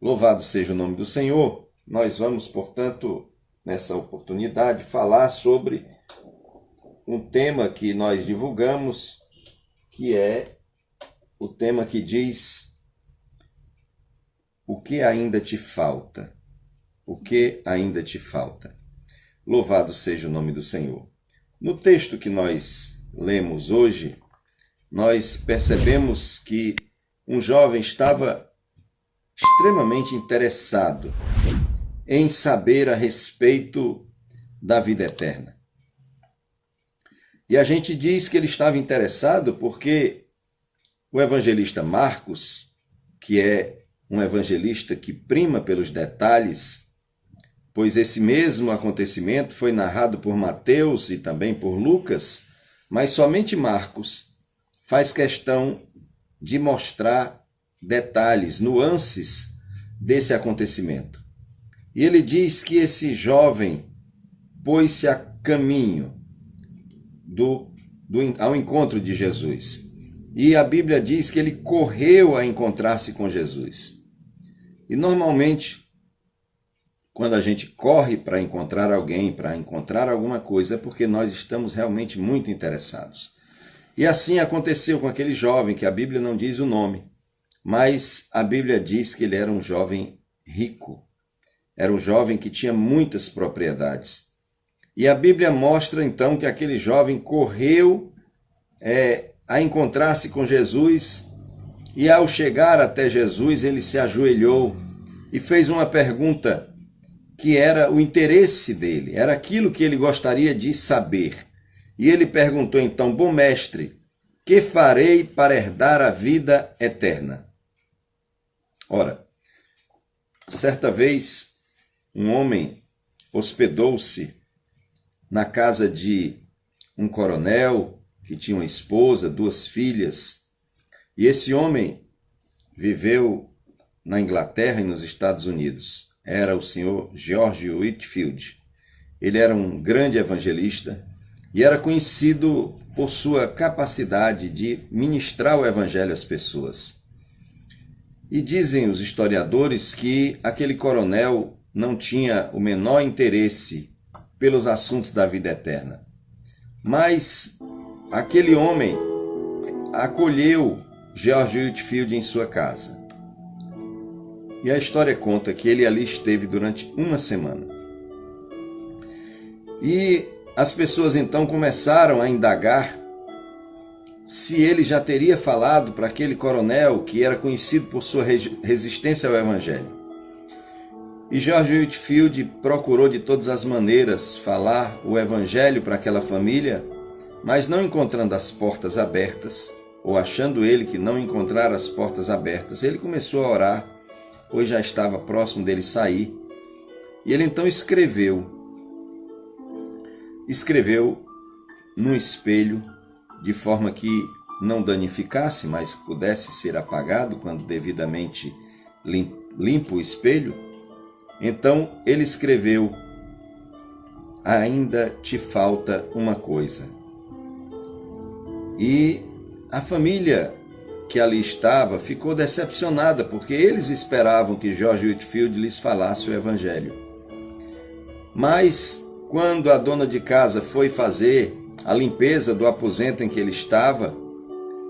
Louvado seja o nome do Senhor. Nós vamos, portanto, nessa oportunidade, falar sobre um tema que nós divulgamos, que é o tema que diz: o que ainda te falta? O que ainda te falta? Louvado seja o nome do Senhor. No texto que nós lemos hoje, nós percebemos que um jovem estava extremamente interessado em saber a respeito da vida eterna. E a gente diz que ele estava interessado porque o evangelista Marcos, que é um evangelista que prima pelos detalhes, pois esse mesmo acontecimento foi narrado por Mateus e também por Lucas, mas somente Marcos faz questão de mostrar detalhes, nuances desse acontecimento. E ele diz que esse jovem pôs-se a caminho ao encontro de Jesus. E a Bíblia diz que ele correu a encontrar-se com Jesus. E normalmente, quando a gente corre para encontrar alguém, para encontrar alguma coisa, é porque nós estamos realmente muito interessados. E assim aconteceu com aquele jovem, que a Bíblia não diz o nome, mas a Bíblia diz que ele era um jovem rico. Era um jovem que tinha muitas propriedades. E a Bíblia mostra então que aquele jovem correu a encontrar-se com Jesus, e ao chegar até Jesus, ele se ajoelhou e fez uma pergunta que era o interesse dele, era aquilo que ele gostaria de saber. E ele perguntou então: bom mestre, que farei para herdar a vida eterna? Ora, certa vez um homem hospedou-se na casa de um coronel que tinha uma esposa, 2 filhas, e esse homem viveu na Inglaterra e nos Estados Unidos. Era o senhor George Whitefield. Ele era um grande evangelista e era conhecido por sua capacidade de ministrar o evangelho às pessoas. E dizem os historiadores que aquele coronel não tinha o menor interesse pelos assuntos da vida eterna. Mas aquele homem acolheu George Whitefield em sua casa. E a história conta que ele ali esteve durante uma semana. E as pessoas então começaram a indagar se ele já teria falado para aquele coronel, que era conhecido por sua resistência ao evangelho. E George Whitefield procurou de todas as maneiras falar o evangelho para aquela família, mas não encontrando as portas abertas, ou achando ele que não encontrara as portas abertas, ele começou a orar, pois já estava próximo dele sair. E ele então escreveu num espelho, de forma que não danificasse, mas pudesse ser apagado quando devidamente limpo o espelho. Então ele escreveu: ainda te falta uma coisa. E a família que ali estava ficou decepcionada, porque eles esperavam que George Whitefield lhes falasse o evangelho. Mas quando a dona de casa foi fazer a limpeza do aposento em que ele estava,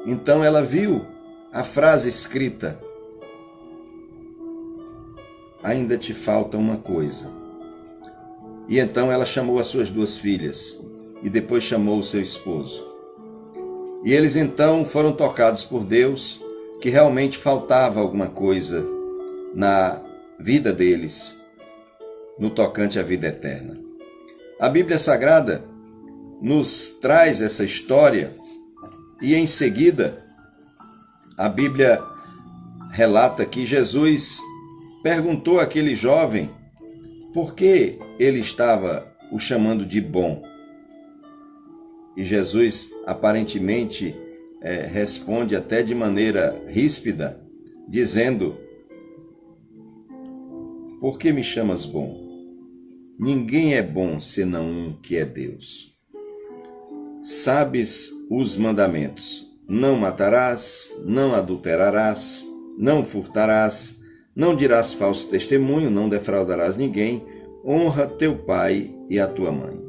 então ela viu a frase escrita: ainda te falta uma coisa. E então ela chamou as suas 2 filhas e depois chamou o seu esposo. E eles então foram tocados por Deus, que realmente faltava alguma coisa na vida deles, no tocante à vida eterna. A Bíblia Sagrada nos traz essa história e em seguida a Bíblia relata que Jesus perguntou àquele jovem por que ele estava o chamando de bom. E Jesus aparentemente responde até de maneira ríspida, dizendo: por que me chamas bom? Ninguém é bom senão um, que é Deus. Sabes os mandamentos: não matarás, não adulterarás, não furtarás, não dirás falso testemunho, não defraudarás ninguém, honra teu pai e a tua mãe.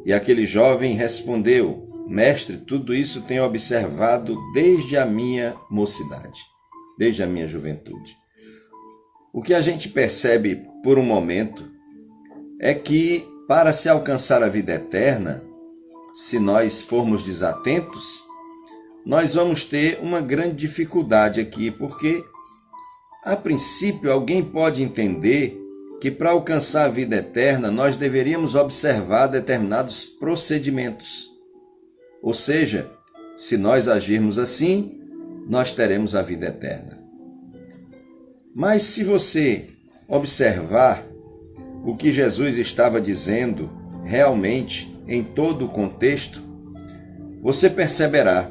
E aquele jovem respondeu: Mestre, tudo isso tenho observado desde a minha mocidade, desde a minha juventude. O que a gente percebe por um momento é que para se alcançar a vida eterna, se nós formos desatentos, nós vamos ter uma grande dificuldade aqui, porque a princípio alguém pode entender que para alcançar a vida eterna nós deveríamos observar determinados procedimentos. Ou seja, se nós agirmos assim, nós teremos a vida eterna. Mas se você observar o que Jesus estava dizendo realmente em todo o contexto, você perceberá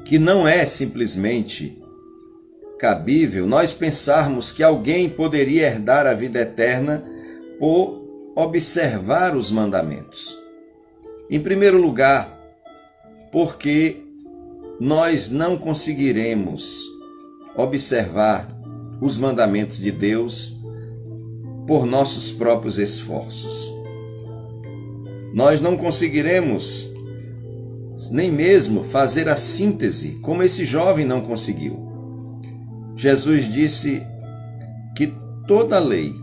que não é simplesmente cabível nós pensarmos que alguém poderia herdar a vida eterna por observar os mandamentos. Em primeiro lugar, porque nós não conseguiremos observar os mandamentos de Deus por nossos próprios esforços. Nós não conseguiremos nem mesmo fazer a síntese, como esse jovem não conseguiu. Jesus disse que toda a lei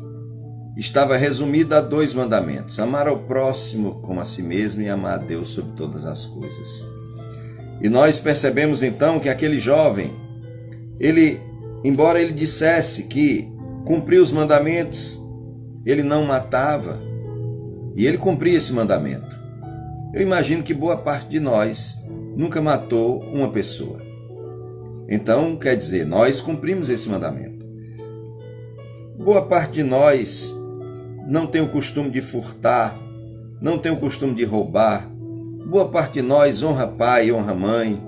estava resumida a 2 mandamentos: amar ao próximo como a si mesmo e amar a Deus sobre todas as coisas. E nós percebemos então que aquele jovem, embora ele dissesse que cumpriu os mandamentos, ele não matava, e ele cumpria esse mandamento. Eu imagino que boa parte de nós nunca matou uma pessoa. Então, quer dizer, nós cumprimos esse mandamento. Boa parte de nós não tem o costume de furtar, não tem o costume de roubar. Boa parte de nós honra pai, honra mãe.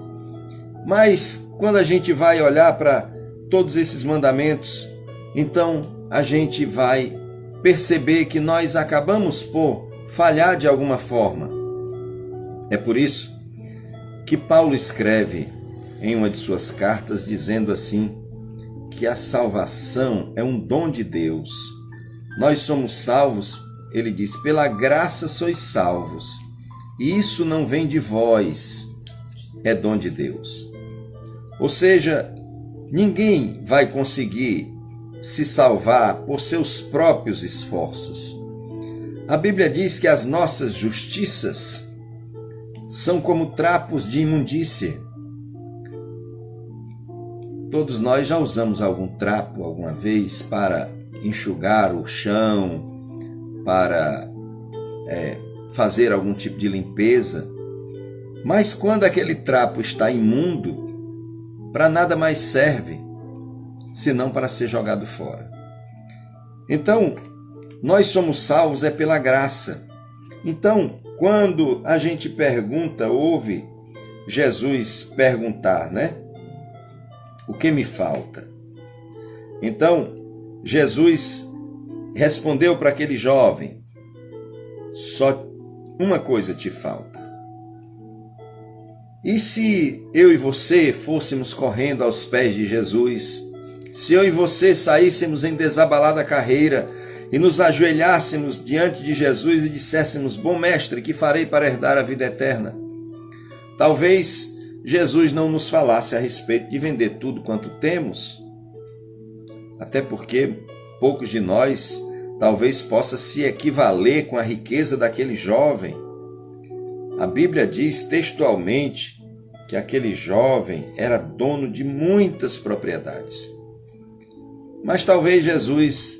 Mas quando a gente vai olhar para todos esses mandamentos, então a gente vai perceber que nós acabamos por falhar de alguma forma. É por isso que Paulo escreve em uma de suas cartas dizendo assim, que a salvação é um dom de Deus. Nós somos salvos, ele diz, pela graça sois salvos. E isso não vem de vós, é dom de Deus. Ou seja, ninguém vai conseguir se salvar por seus próprios esforços. A Bíblia diz que as nossas justiças são como trapos de imundície. Todos nós já usamos algum trapo alguma vez para enxugar o chão, para fazer algum tipo de limpeza. Mas quando aquele trapo está imundo, para nada mais serve, senão para ser jogado fora. Então, nós somos salvos pela graça. Então, quando a gente pergunta, ouve Jesus perguntar, o que me falta? Então, Jesus respondeu para aquele jovem, só uma coisa te falta. E se eu e você fôssemos correndo aos pés de Jesus, se eu e você saíssemos em desabalada carreira e nos ajoelhássemos diante de Jesus e disséssemos, bom mestre, que farei para herdar a vida eterna? Talvez Jesus não nos falasse a respeito de vender tudo quanto temos, até porque poucos de nós talvez possa se equivaler com a riqueza daquele jovem. A Bíblia diz textualmente que aquele jovem era dono de muitas propriedades. Mas talvez Jesus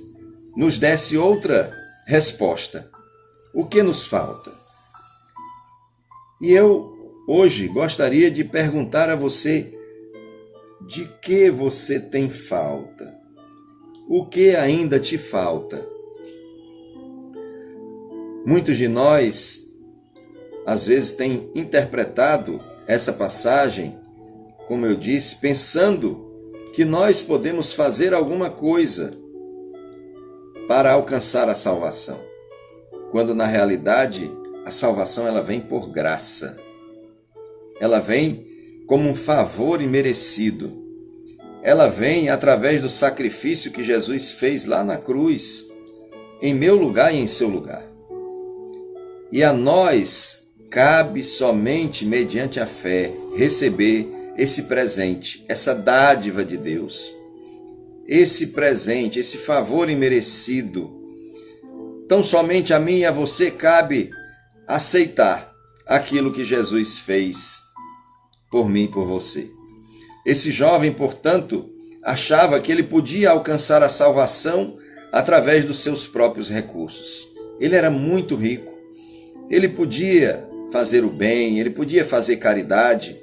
nos desse outra resposta. O que nos falta? E eu hoje gostaria de perguntar a você, de que você tem falta? O que ainda te falta? Muitos de nós, às vezes, têm interpretado essa passagem, como eu disse, pensando que nós podemos fazer alguma coisa para alcançar a salvação, quando na realidade a salvação ela vem por graça. Ela vem como um favor imerecido. ela vem através do sacrifício que Jesus fez lá na cruz, em meu lugar e em seu lugar. E a nós cabe somente, mediante a fé, receber esse presente, essa dádiva de Deus, esse presente, esse favor imerecido. Tão somente a mim e a você cabe aceitar aquilo que Jesus fez por mim e por você. Esse jovem, portanto, achava que ele podia alcançar a salvação através dos seus próprios recursos. Ele era muito rico, ele podia fazer o bem, ele podia fazer caridade,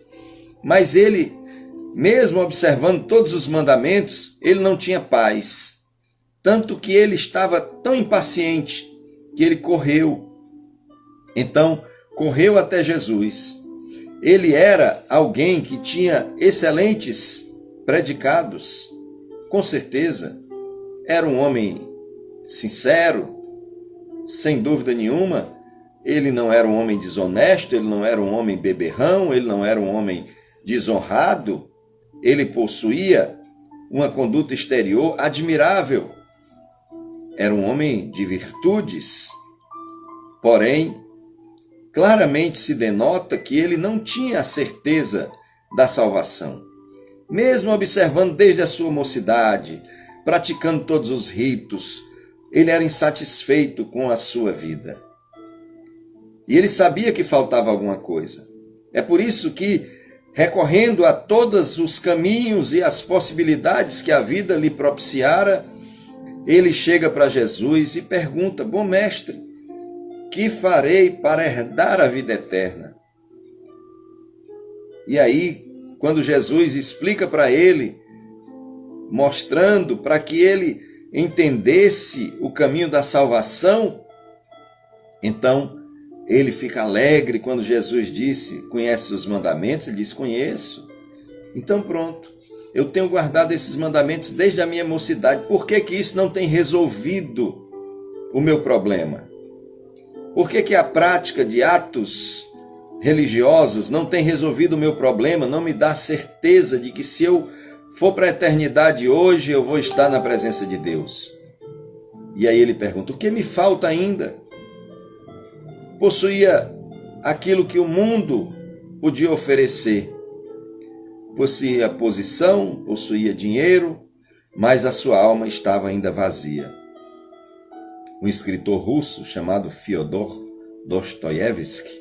mas ele, mesmo observando todos os mandamentos, ele não tinha paz. Tanto que ele estava tão impaciente que ele correu. Então, correu até Jesus. Ele era alguém que tinha excelentes predicados, com certeza. Era um homem sincero, sem dúvida nenhuma. Ele não era um homem desonesto, ele não era um homem beberrão, ele não era um homem desonrado. Ele possuía uma conduta exterior admirável. Era um homem de virtudes. Porém, claramente se denota que ele não tinha a certeza da salvação. Mesmo observando desde a sua mocidade, praticando todos os ritos, ele era insatisfeito com a sua vida. E ele sabia que faltava alguma coisa. É por isso que, recorrendo a todos os caminhos e as possibilidades que a vida lhe propiciara, ele chega para Jesus e pergunta: bom mestre, que farei para herdar a vida eterna? E aí, quando Jesus explica para ele, mostrando para que ele entendesse o caminho da salvação, então ele fica alegre quando Jesus disse: conhece os mandamentos? Ele diz: conheço. Então pronto, eu tenho guardado esses mandamentos desde a minha mocidade. Por que que isso não tem resolvido o meu problema? Por que que a prática de atos religiosos não tem resolvido o meu problema? Não me dá certeza de que se eu for para a eternidade hoje, eu vou estar na presença de Deus. E aí ele pergunta: o que me falta ainda? Possuía aquilo que o mundo podia oferecer. Possuía posição, possuía dinheiro, mas a sua alma estava ainda vazia. Um escritor russo chamado Fyodor Dostoiévski,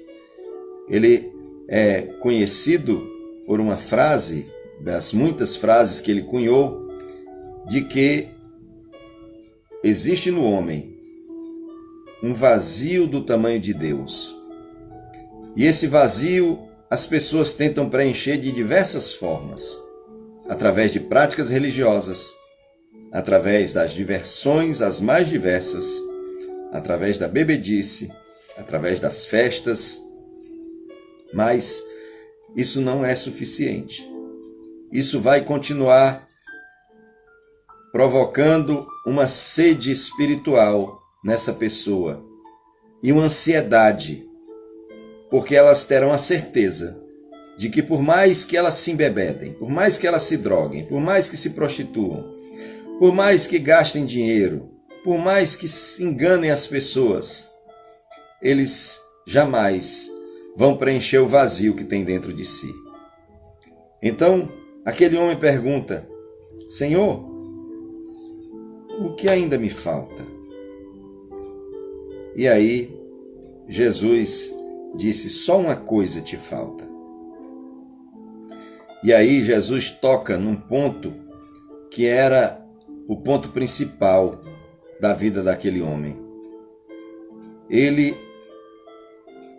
ele é conhecido por uma frase, das muitas frases que ele cunhou, de que existe no homem um vazio do tamanho de Deus. E esse vazio as pessoas tentam preencher de diversas formas, através de práticas religiosas, através das diversões as mais diversas, através da bebedice, através das festas. Mas isso não é suficiente. Isso vai continuar provocando uma sede espiritual nessa pessoa e uma ansiedade, porque elas terão a certeza de que por mais que elas se embebedem, por mais que elas se droguem, por mais que se prostituam, por mais que gastem dinheiro, por mais que se enganem as pessoas, eles jamais vão preencher o vazio que tem dentro de si. Então, aquele homem pergunta: Senhor, o que ainda me falta? E aí, Jesus disse: só uma coisa te falta. E aí Jesus toca num ponto que era o ponto principal da vida daquele homem. Ele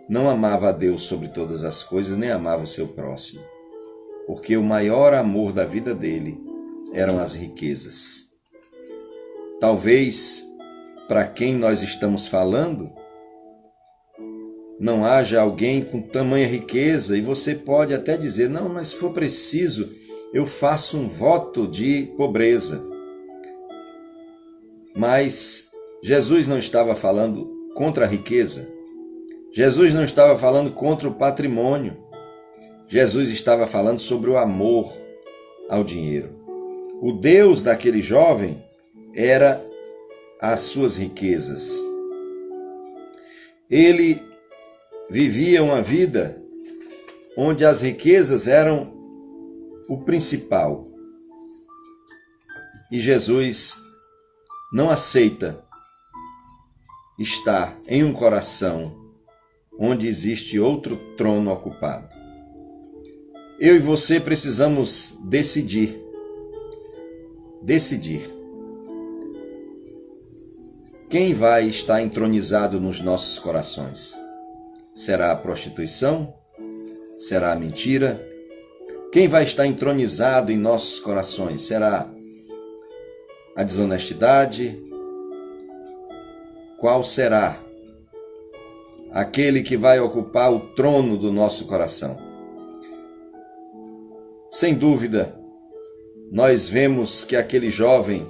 não amava a Deus sobre todas as coisas, nem amava o seu próximo, porque o maior amor da vida dele eram as riquezas. Talvez para quem nós estamos falando, não haja alguém com tamanha riqueza, e você pode até dizer: não, mas se for preciso, eu faço um voto de pobreza. Mas Jesus não estava falando contra a riqueza. Jesus não estava falando contra o patrimônio. Jesus estava falando sobre o amor ao dinheiro. O Deus daquele jovem era as suas riquezas. Ele vivia uma vida onde as riquezas eram o principal. E Jesus não aceita estar em um coração onde existe outro trono ocupado. Eu e você precisamos decidir. Quem vai estar entronizado nos nossos corações? Será a prostituição? Será a mentira? Quem vai estar entronizado em nossos corações? Será a desonestidade? Qual será aquele que vai ocupar o trono do nosso coração? Sem dúvida, nós vemos que aquele jovem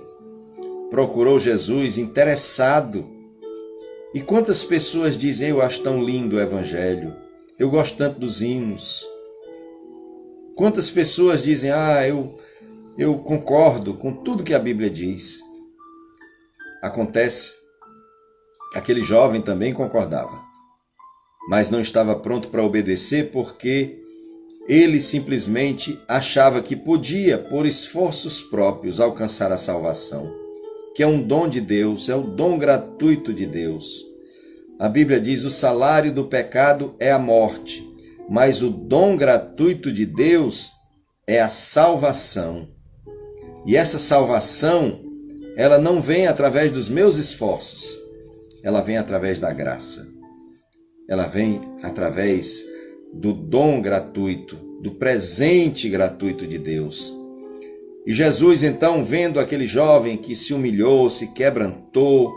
procurou Jesus interessado. E quantas pessoas dizem: eu acho tão lindo o Evangelho, eu gosto tanto dos hinos. Quantas pessoas dizem: eu concordo com tudo que a Bíblia diz. Acontece, aquele jovem também concordava, mas não estava pronto para obedecer porque ele simplesmente achava que podia, por esforços próprios, alcançar a salvação, que é um dom de Deus, é o dom gratuito de Deus. A Bíblia diz: o salário do pecado é a morte, mas o dom gratuito de Deus é a salvação. E essa salvação, ela não vem através dos meus esforços, ela vem através da graça. Ela vem através do dom gratuito, do presente gratuito de Deus. E Jesus, então, vendo aquele jovem que se humilhou, se quebrantou,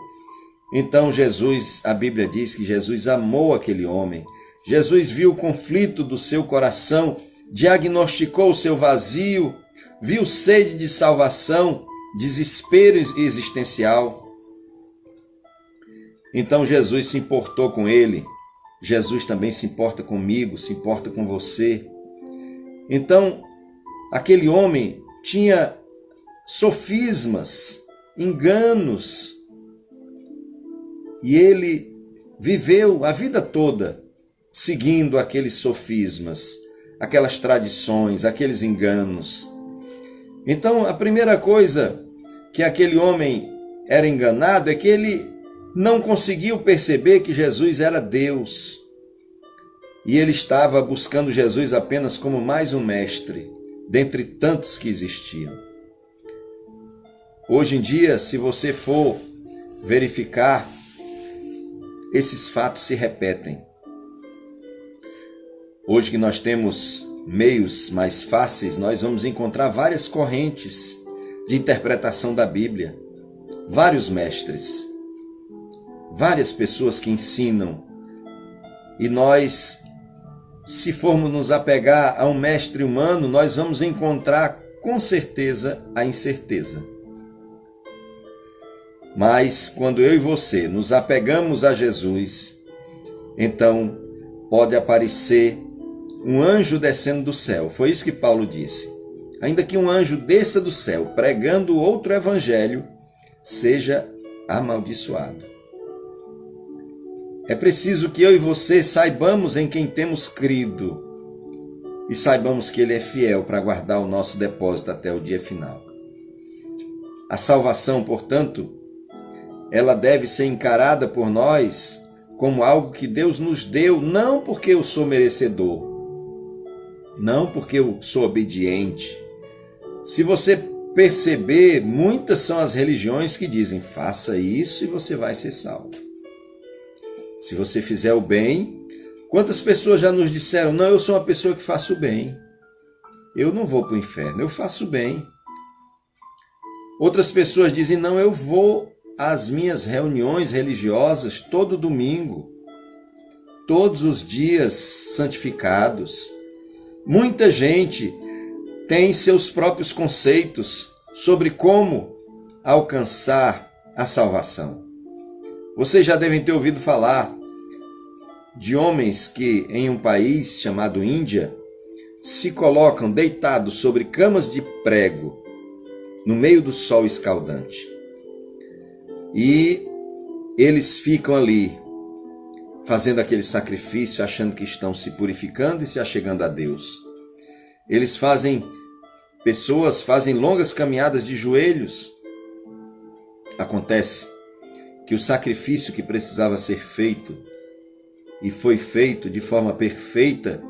então Jesus, a Bíblia diz que Jesus amou aquele homem. Jesus viu o conflito do seu coração, diagnosticou o seu vazio, viu sede de salvação, desespero existencial. Então Jesus se importou com ele. Jesus também se importa comigo, se importa com você. Então, aquele homem tinha sofismas, enganos, e ele viveu a vida toda seguindo aqueles sofismas, aquelas tradições, aqueles enganos. Então, a primeira coisa que aquele homem era enganado é que ele não conseguiu perceber que Jesus era Deus. E ele estava buscando Jesus apenas como mais um mestre, dentre tantos que existiam. Hoje em dia, se você for verificar, esses fatos se repetem. Hoje que nós temos meios mais fáceis, nós vamos encontrar várias correntes de interpretação da Bíblia, vários mestres, várias pessoas que ensinam. E nós, se formos nos apegar a um mestre humano, nós vamos encontrar com certeza a incerteza. Mas quando eu e você nos apegamos a Jesus, então pode aparecer um anjo descendo do céu. Foi isso que Paulo disse. Ainda que um anjo desça do céu pregando outro evangelho, seja amaldiçoado. É preciso que eu e você saibamos em quem temos crido e saibamos que Ele é fiel para guardar o nosso depósito até o dia final. A salvação, portanto, ela deve ser encarada por nós como algo que Deus nos deu, não porque eu sou merecedor, não porque eu sou obediente. Se você perceber, muitas são as religiões que dizem: faça isso e você vai ser salvo. Se você fizer o bem, quantas pessoas já nos disseram: não, eu sou uma pessoa que faço o bem, eu não vou para o inferno, eu faço o bem. Outras pessoas dizem: não, eu vou às minhas reuniões religiosas todo domingo, todos os dias santificados. Muita gente tem seus próprios conceitos sobre como alcançar a salvação. Vocês já devem ter ouvido falar de homens que, em um país chamado Índia, se colocam deitados sobre camas de prego no meio do sol escaldante. E eles ficam ali, fazendo aquele sacrifício, achando que estão se purificando e se achegando a Deus. Pessoas fazem longas caminhadas de joelhos. Acontece que o sacrifício que precisava ser feito, e foi feito de forma perfeita,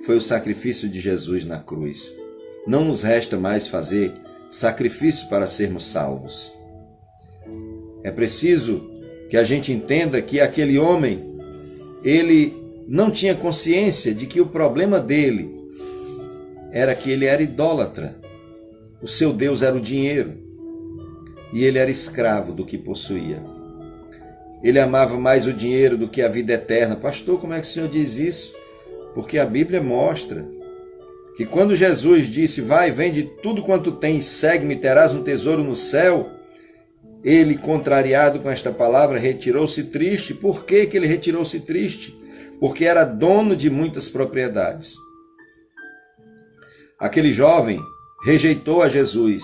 foi o sacrifício de Jesus na cruz. Não nos resta mais fazer sacrifício para sermos salvos. É preciso que a gente entenda que aquele homem, ele não tinha consciência de que o problema dele era que ele era idólatra. O seu Deus era o dinheiro. E ele era escravo do que possuía. Ele amava mais o dinheiro do que a vida eterna. Pastor, como é que o senhor diz isso? Porque a Bíblia mostra que quando Jesus disse, vai, vende tudo quanto tem e segue-me, terás um tesouro no céu, ele, contrariado com esta palavra, retirou-se triste. Por que ele retirou-se triste? Porque era dono de muitas propriedades. Aquele jovem rejeitou a Jesus,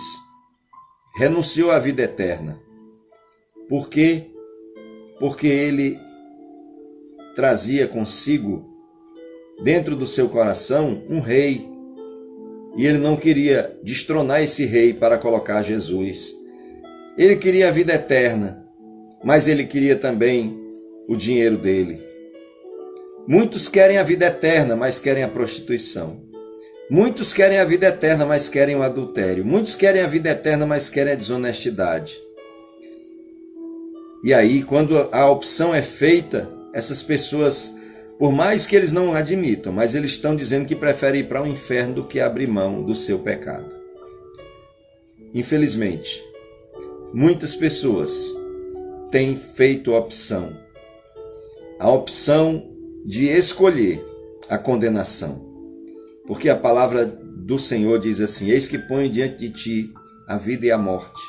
renunciou à vida eterna. Por quê? Porque ele trazia consigo, dentro do seu coração, um rei. E ele não queria destronar esse rei para colocar Jesus. Ele queria a vida eterna, mas ele queria também o dinheiro dele. Muitos querem a vida eterna, mas querem a prostituição. Muitos querem a vida eterna, mas querem o adultério. Muitos querem a vida eterna, mas querem a desonestidade. E aí, quando a opção é feita, essas pessoas, por mais que eles não admitam, mas eles estão dizendo que preferem ir para o inferno do que abrir mão do seu pecado. Infelizmente, muitas pessoas têm feito a opção de escolher a condenação. Porque a palavra do Senhor diz assim, eis que põe diante de ti a vida e a morte.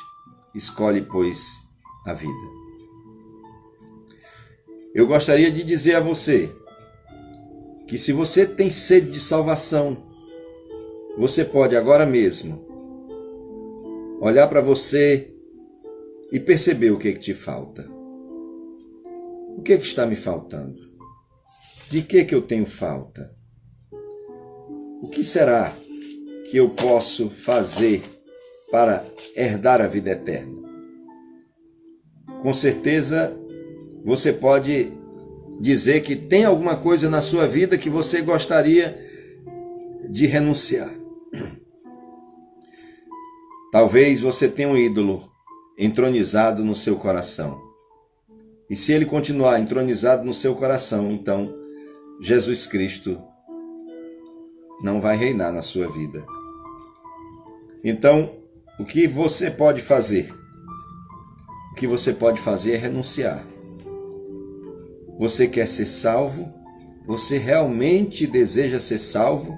Escolhe, pois, a vida. Eu gostaria de dizer a você que se você tem sede de salvação, você pode agora mesmo olhar para você e perceber o que te falta. O que está me faltando? De que eu tenho falta? O que será que eu posso fazer para herdar a vida eterna? Com certeza, você pode dizer que tem alguma coisa na sua vida que você gostaria de renunciar. Talvez você tenha um ídolo entronizado no seu coração. E se ele continuar entronizado no seu coração, então Jesus Cristo não vai reinar na sua vida. Então, o que você pode fazer? O que você pode fazer é renunciar. Você quer ser salvo? Você realmente deseja ser salvo?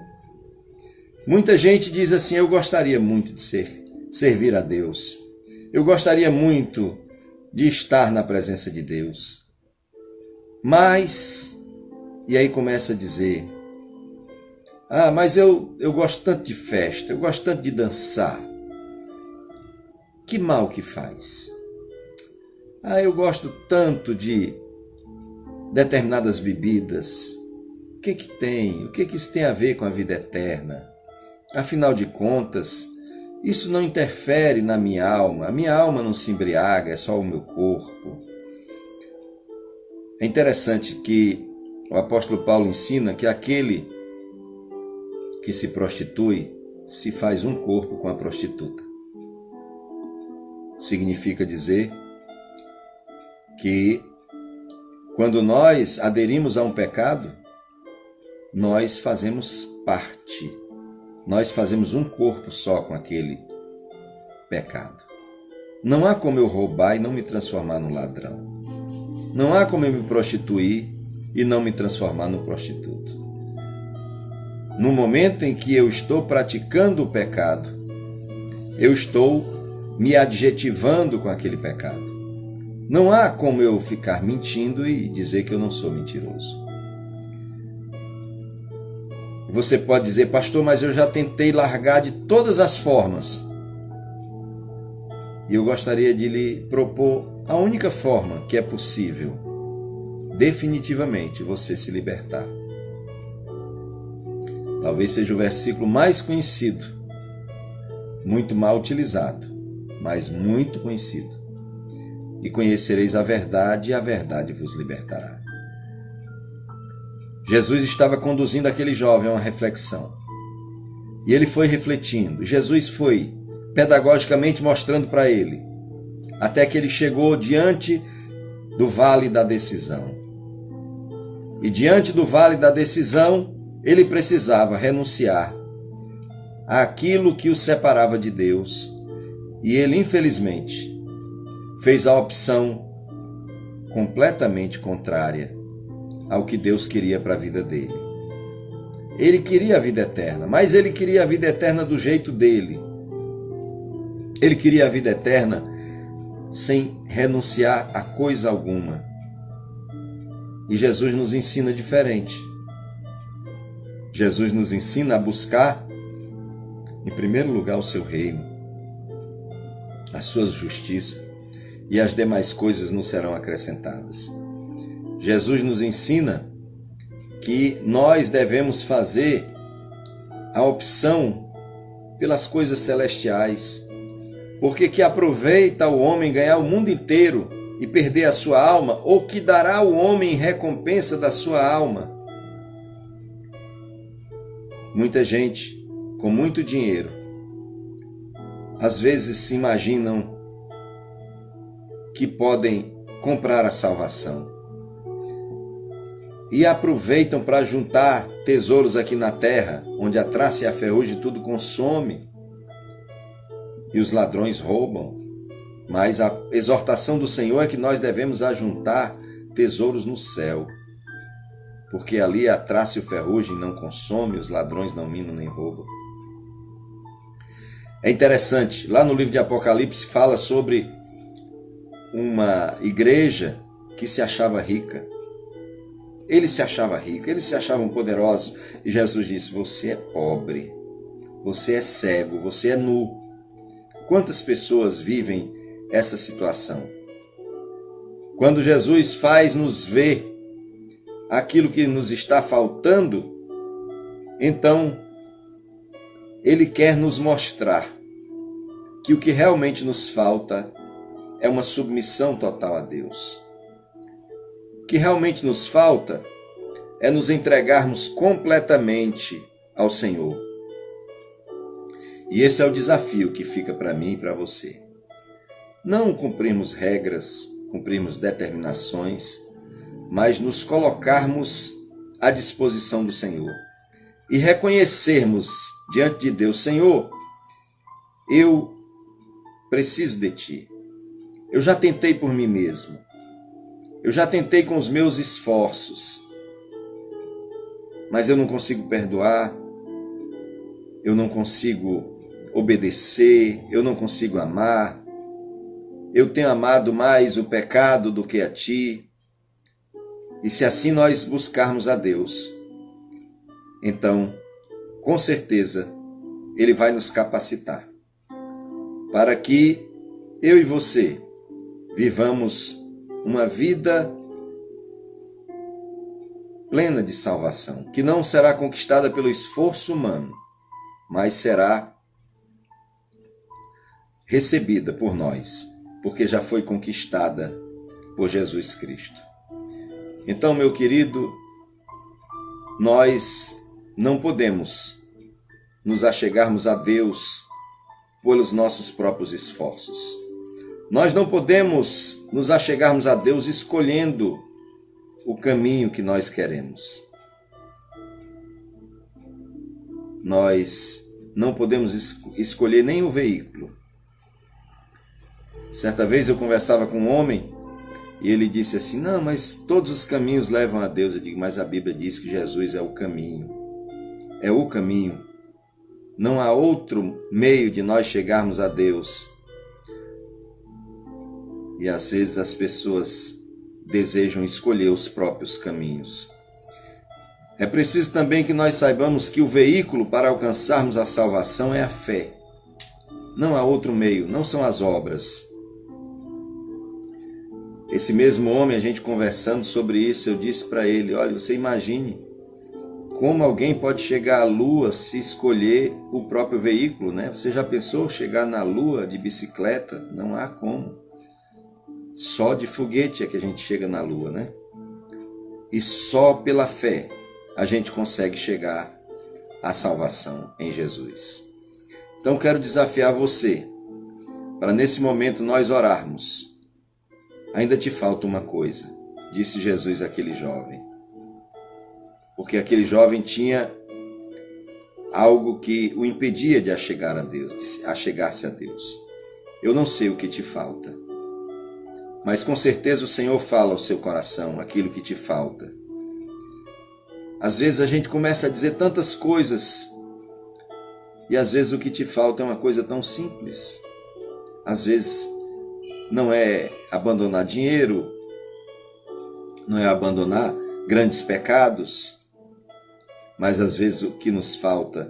Muita gente diz assim, eu gostaria muito de servir a Deus. Eu gostaria muito de estar na presença de Deus. Mas, e aí começa a dizer, mas eu gosto tanto de festa, eu gosto tanto de dançar. Que mal que faz? Eu gosto tanto de determinadas bebidas. O que tem? O que isso tem a ver com a vida eterna? Afinal de contas, isso não interfere na minha alma. A minha alma não se embriaga, é só o meu corpo. É interessante que o apóstolo Paulo ensina que aquele que se prostitui se faz um corpo com a prostituta. Significa dizer que quando nós aderimos a um pecado, nós fazemos parte, nós fazemos um corpo só com aquele pecado. Não há como eu roubar e não me transformar num ladrão. Não há como eu me prostituir e não me transformar no prostituto. No momento em que eu estou praticando o pecado, eu estou me adjetivando com aquele pecado. Não há como eu ficar mentindo e dizer que eu não sou mentiroso. Você pode dizer, pastor, mas eu já tentei largar de todas as formas. E eu gostaria de lhe propor a única forma que é possível, definitivamente, você se libertar. Talvez seja o versículo mais conhecido, muito mal utilizado, mas muito conhecido. E conhecereis a verdade, e a verdade vos libertará. Jesus estava conduzindo aquele jovem a uma reflexão. E ele foi refletindo. Jesus foi pedagogicamente mostrando para ele, até que ele chegou diante do vale da decisão. E diante do vale da decisão, ele precisava renunciar àquilo que o separava de Deus. E ele, infelizmente, fez a opção completamente contrária ao que Deus queria para a vida dele. Ele queria a vida eterna, mas ele queria a vida eterna do jeito dele. Ele queria a vida eterna sem renunciar a coisa alguma. E Jesus nos ensina diferente. Jesus nos ensina a buscar, em primeiro lugar, o seu reino, a sua justiça, e as demais coisas nos serão acrescentadas. Jesus nos ensina que nós devemos fazer a opção pelas coisas celestiais, porque que aproveita o homem ganhar o mundo inteiro e perder a sua alma, ou que dará o homem em recompensa da sua alma? Muita gente com muito dinheiro às vezes se imaginam que podem comprar a salvação e aproveitam para juntar tesouros aqui na terra, onde a traça e a ferrugem tudo consome e os ladrões roubam. Mas a exortação do Senhor é que nós devemos ajuntar tesouros no céu, porque ali a traça e o ferrugem não consome, os ladrões não minam nem roubam. É interessante, lá no livro de Apocalipse fala sobre uma igreja que se achava rica. Eles se achavam ricos, eles se achavam poderosos. E Jesus disse: você é pobre, você é cego, você é nu. Quantas pessoas vivem essa situação? Quando Jesus faz nos ver aquilo que nos está faltando, então Ele quer nos mostrar que o que realmente nos falta é uma submissão total a Deus. O que realmente nos falta é nos entregarmos completamente ao Senhor. E esse é o desafio que fica para mim e para você. Não cumprirmos regras, cumprirmos determinações, mas nos colocarmos à disposição do Senhor e reconhecermos diante de Deus: Senhor, eu preciso de Ti. Eu já tentei por mim mesmo. Eu já tentei com os meus esforços, mas eu não consigo perdoar, eu não consigo obedecer, eu não consigo amar. Eu tenho amado mais o pecado do que a Ti. E se assim nós buscarmos a Deus, então, com certeza, Ele vai nos capacitar para que eu e você vivamos uma vida plena de salvação, que não será conquistada pelo esforço humano, mas será recebida por nós, porque já foi conquistada por Jesus Cristo. Então, meu querido, nós não podemos nos achegarmos a Deus pelos nossos próprios esforços. Nós não podemos nos achegarmos a Deus escolhendo o caminho que nós queremos. Nós não podemos escolher nem o veículo. Certa vez eu conversava com um homem e ele disse assim: não, mas todos os caminhos levam a Deus. Eu digo: mas a Bíblia diz que Jesus é o caminho. É o caminho. Não há outro meio de nós chegarmos a Deus. E às vezes as pessoas desejam escolher os próprios caminhos. É preciso também que nós saibamos que o veículo para alcançarmos a salvação é a fé. não há outro meio, não são as obras. Esse mesmo homem, a gente conversando sobre isso, eu disse para ele, olha, você imagine como alguém pode chegar à Lua se escolher o próprio veículo, né? Você já pensou chegar na Lua de bicicleta? Não há como. Só de foguete é que a gente chega na Lua, né? E só pela fé a gente consegue chegar à salvação em Jesus. Então quero desafiar você, para nesse momento nós orarmos. Ainda te falta uma coisa, disse Jesus àquele jovem. Porque aquele jovem tinha algo que o impedia de chegar a Deus, a chegar-se a Deus. Eu não sei o que te falta, mas com certeza o Senhor fala ao seu coração aquilo que te falta. Às vezes a gente começa a dizer tantas coisas e às vezes o que te falta é uma coisa tão simples. Às vezes não é abandonar dinheiro, não é abandonar grandes pecados, mas às vezes o que nos falta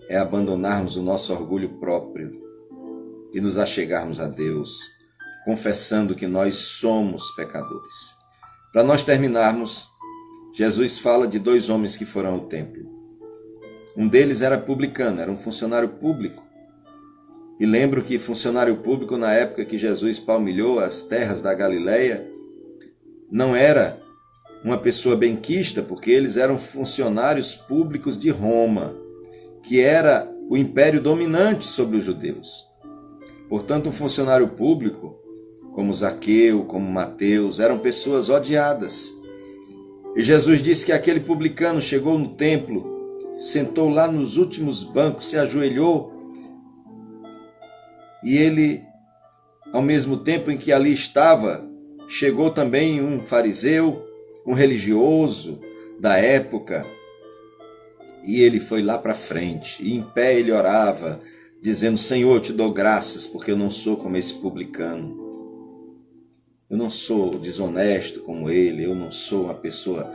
é abandonarmos o nosso orgulho próprio e nos achegarmos a Deus, confessando que nós somos pecadores. Para nós terminarmos, Jesus fala de 2 homens que foram ao templo. Um deles era publicano, era um funcionário público. E lembro que funcionário público, na época que Jesus palmilhou as terras da Galileia, não era uma pessoa benquista, porque eles eram funcionários públicos de Roma, que era o império dominante sobre os judeus. Portanto, um funcionário público, como Zaqueu, como Mateus, eram pessoas odiadas. E Jesus disse que aquele publicano chegou no templo, sentou lá nos últimos bancos, se ajoelhou, e ele, ao mesmo tempo em que ali estava, chegou também um fariseu, um religioso da época, e ele foi lá para frente, e em pé ele orava, dizendo, Senhor, te dou graças, porque eu não sou como esse publicano, eu não sou desonesto como ele, eu não sou uma pessoa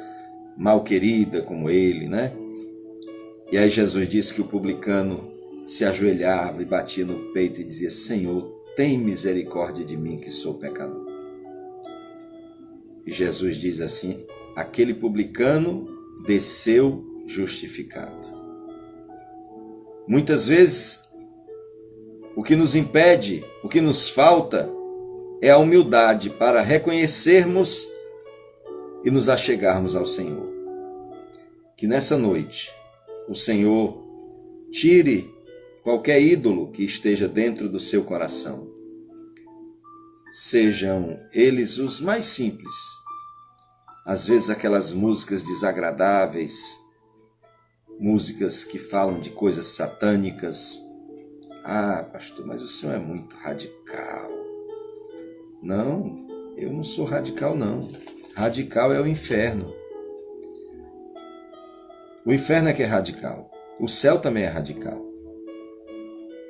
mal querida como ele, né? E aí Jesus disse que o publicano se ajoelhava e batia no peito e dizia, Senhor, tem misericórdia de mim que sou pecador. E Jesus diz assim, aquele publicano desceu justificado. Muitas vezes, o que nos impede, o que nos falta, é a humildade para reconhecermos e nos achegarmos ao Senhor. Que nessa noite, o Senhor tire qualquer ídolo que esteja dentro do seu coração. Sejam eles os mais simples. Às vezes aquelas músicas desagradáveis, músicas que falam de coisas satânicas. Ah, pastor, mas o senhor é muito radical. Não, eu não sou radical, não. Radical é o inferno. O inferno é que é radical. O céu também é radical.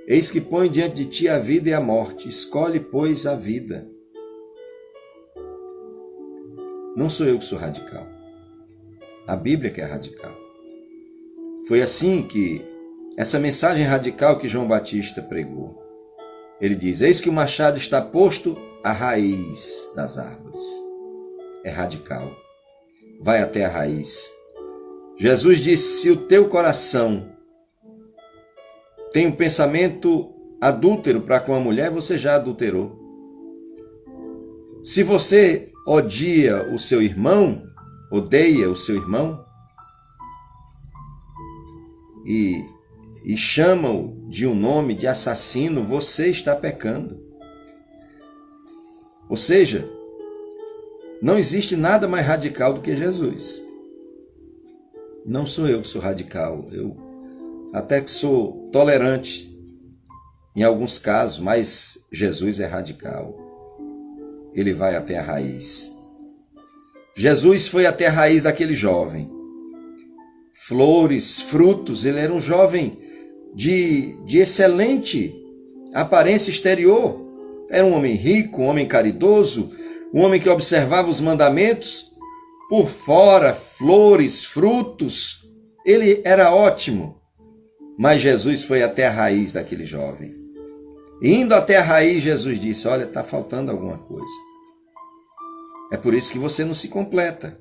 Eis que põe diante de ti a vida e a morte. Escolhe, pois, a vida. Não sou eu que sou radical. A Bíblia que é radical. Foi assim que essa mensagem radical que João Batista pregou. Ele diz, eis que o machado está posto à raiz das árvores. É radical. Vai até a raiz. Jesus disse, se o teu coração tem um pensamento adúltero para com a mulher, você já adulterou. Se você odia o seu irmão, odeia o seu irmão, e chama-o de um nome de assassino, você está pecando. Ou seja, não existe nada mais radical do que Jesus. Não sou eu que sou radical, eu até que sou tolerante em alguns casos, mas Jesus é radical. Ele vai até a raiz. Jesus foi até a raiz daquele jovem. Flores, frutos, ele era um jovem de excelente aparência exterior. Era um homem rico, um homem caridoso, um homem que observava os mandamentos. Por fora, flores, frutos, ele era ótimo. Mas Jesus foi até a raiz daquele jovem. Indo até a raiz, Jesus disse: olha, está faltando alguma coisa. É por isso que você não se completa.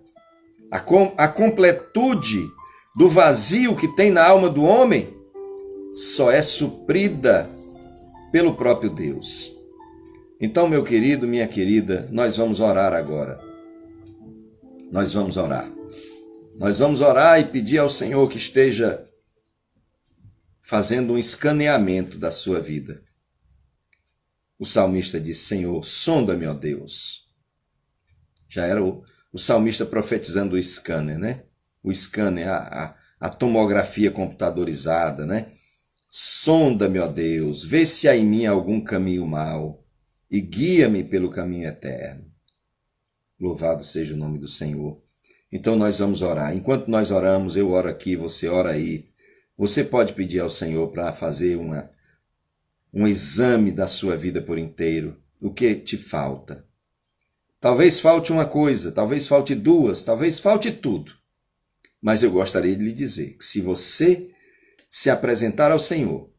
A completude do vazio que tem na alma do homem só é suprida pelo próprio Deus. Então, meu querido, minha querida, nós vamos orar agora. Nós vamos orar. Nós vamos orar e pedir ao Senhor que esteja fazendo um escaneamento da sua vida. O salmista disse: Senhor, sonda-me, ó Deus. Já era o salmista profetizando o scanner, né? O scanner, a tomografia computadorizada, né? Sonda-me, ó Deus, vê se há em mim algum caminho mau e guia-me pelo caminho eterno. Louvado seja o nome do Senhor. Então nós vamos orar. Enquanto nós oramos, eu oro aqui, você ora aí. Você pode pedir ao Senhor para fazer um exame da sua vida por inteiro. O que te falta? Talvez falte uma coisa, talvez falte duas, talvez falte tudo. Mas eu gostaria de lhe dizer que se você se apresentar ao Senhor,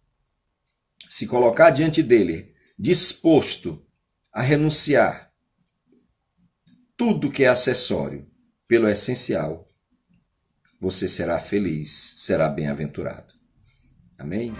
se colocar diante dele, disposto a renunciar tudo que é acessório pelo essencial, você será feliz, será bem-aventurado. Amém?